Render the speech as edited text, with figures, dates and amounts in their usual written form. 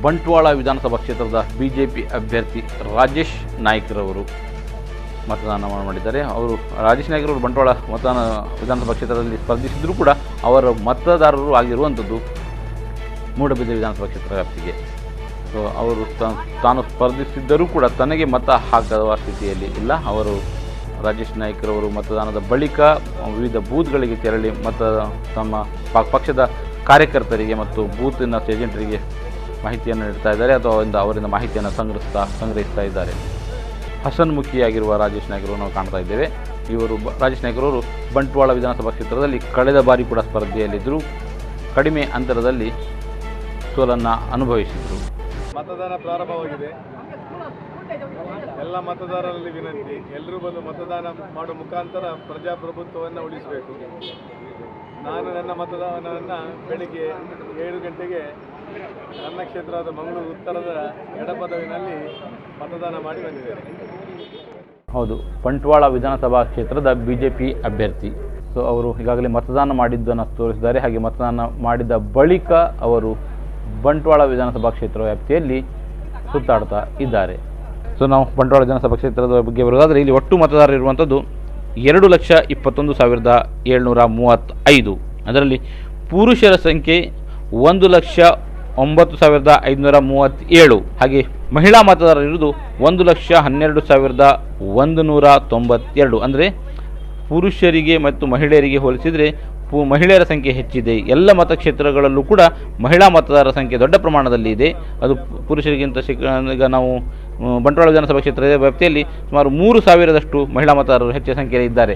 ಬಂಟ್ವಾಳ ವಿಧಾನಸಭಾ ಕ್ಷೇತ್ರದ ಬಿಜೆಪಿ ಅಭ್ಯರ್ಥಿ ರಾಜೇಶ್ ನಾಯ್ಕರವರು ಮತದಾನ ಮಾಡಿದ್ದಾರೆ. ಅವರು ರಾಜೇಶ್ ನಾಯ್ಕರವರು ಬಂಟ್ವಾಳ ವಿಧಾನಸಭಾ ಕ್ಷೇತ್ರದಲ್ಲಿ ಸ್ಪರ್ಧಿಸಿದರೂ ಕೂಡ ಅವರ ಮತದಾರರು ಆಗಿರುವಂಥದ್ದು ಮೂಡಬಿದ್ರೆ ವಿಧಾನಸಭಾ ಕ್ಷೇತ್ರ ವ್ಯಾಪ್ತಿಗೆ. ಸೊ ಅವರು ತಾನು ಸ್ಪರ್ಧಿಸಿದ್ದರೂ ಕೂಡ ತನಗೆ ಮತ ಹಾಕುವ ಸ್ಥಿತಿಯಲ್ಲಿ ಇಲ್ಲ. ಅವರು ರಾಜೇಶ್ ನಾಯ್ಕರವರು ಮತದಾನದ ಬಳಿಕ ವಿವಿಧ ಬೂತ್ಗಳಿಗೆ ತೆರಳಿ ತಮ್ಮ ಪಕ್ಷದ ಕಾರ್ಯಕರ್ತರಿಗೆ ಮತ್ತು ಬೂತಿನ ಏಜೆಂಟರಿಗೆ ಮಾಹಿತಿಯನ್ನು ನೀಡ್ತಾ ಇದ್ದಾರೆ ಅಥವಾ ಅವರಿಂದ ಮಾಹಿತಿಯನ್ನು ಸಂಗ್ರಹಿಸ್ತಾ ಇದ್ದಾರೆ. ಹಸನ್ಮುಖಿಯಾಗಿರುವ ರಾಜೇಶ್ ನಾಯ್ಕರವರು ನಾವು ಕಾಣ್ತಾ ಇದ್ದೇವೆ. ರಾಜೇಶ್ ನಾಯ್ಕರವರು ಬಂಟ್ವಾಳ ವಿಧಾನಸಭಾ ಕ್ಷೇತ್ರದಲ್ಲಿ ಕಳೆದ ಬಾರಿ ಕೂಡ ಸ್ಪರ್ಧೆಯಲ್ಲಿದ್ದರು. ಕಡಿಮೆ ಅಂತರದಲ್ಲಿ ಸೋಲನ್ನು ಅನುಭವಿಸಿದರು. ಮತದಾನ ಪ್ರಾರಂಭವಾಗಿದೆ. ಎಲ್ಲ ಮತದಾರರಲ್ಲಿ ವಿನಂತಿ, ಎಲ್ಲರೂ ಬಂದು ಮತದಾನ ಮಾಡುವ ಮುಖಾಂತರ ಪ್ರಜಾಪ್ರಭುತ್ವವನ್ನು ಉಳಿಸಬೇಕು. ನಾನು ನನ್ನ ಮತದಾನವನ್ನು ಬೆಳಿಗ್ಗೆ 7 ಗಂಟೆಗೆ ನನ್ನ ಕ್ಷೇತ್ರವಾದ ಮಂಗಳೂರು ಉತ್ತರದ ಎಡಪದವಿನಲ್ಲಿ ಮತದಾನ ಮಾಡಿ ಬಂದಿದ್ದೇನೆ. ಹೌದು, ಬಂಟ್ವಾಳ ವಿಧಾನಸಭಾ ಕ್ಷೇತ್ರದ ಬಿಜೆಪಿ ಅಭ್ಯರ್ಥಿ. ಸೊ ಅವರು ಈಗಾಗಲೇ ಮತದಾನ ಮಾಡಿದ್ದನ್ನು ತೋರಿಸಿದ್ದಾರೆ. ಹಾಗೆ ಮತದಾನ ಮಾಡಿದ ಬಳಿಕ ಅವರು ಬಂಟ್ವಾಳ ವಿಧಾನಸಭಾ ಕ್ಷೇತ್ರ ವ್ಯಾಪ್ತಿಯಲ್ಲಿ ಸುತ್ತಾಡ್ತಾ ಇದ್ದಾರೆ. ಸೊ ನಾವು ಬಂಟ್ವಾಳ ವಿಧಾನಸಭಾ ಕ್ಷೇತ್ರದ ಬಗ್ಗೆ ಬರೋದಾದರೆ ಇಲ್ಲಿ ಒಟ್ಟು ಮತದಾರರು ಇರುವಂಥದ್ದು 2,21,735. ಅದರಲ್ಲಿ ಪುರುಷರ ಸಂಖ್ಯೆ 1,09,537. ಹಾಗೆ ಮಹಿಳಾ ಮತದಾರರು ಇರುವುದು 1,12,192. ಅಂದರೆ ಪುರುಷರಿಗೆ ಮತ್ತು ಮಹಿಳೆಯರಿಗೆ ಹೋಲಿಸಿದರೆ ಮಹಿಳೆಯರ ಸಂಖ್ಯೆ ಹೆಚ್ಚಿದೆ. ಎಲ್ಲ ಮತಕ್ಷೇತ್ರಗಳಲ್ಲೂ ಕೂಡ ಮಹಿಳಾ ಮತದಾರರ ಸಂಖ್ಯೆ ದೊಡ್ಡ ಪ್ರಮಾಣದಲ್ಲಿ ಇದೆ. ಅದು ಪುರುಷರಿಗಿಂತ ಈಗ ನಾವು ಬಂಟ್ವಾಳ ವಿಧಾನಸಭಾ ಕ್ಷೇತ್ರದ ವ್ಯಾಪ್ತಿಯಲ್ಲಿ ಸುಮಾರು 3,000ದಷ್ಟು ಮಹಿಳಾ ಮತದಾರರು ಹೆಚ್ಚಿನ ಸಂಖ್ಯೆಯಲ್ಲಿ ಇದ್ದಾರೆ.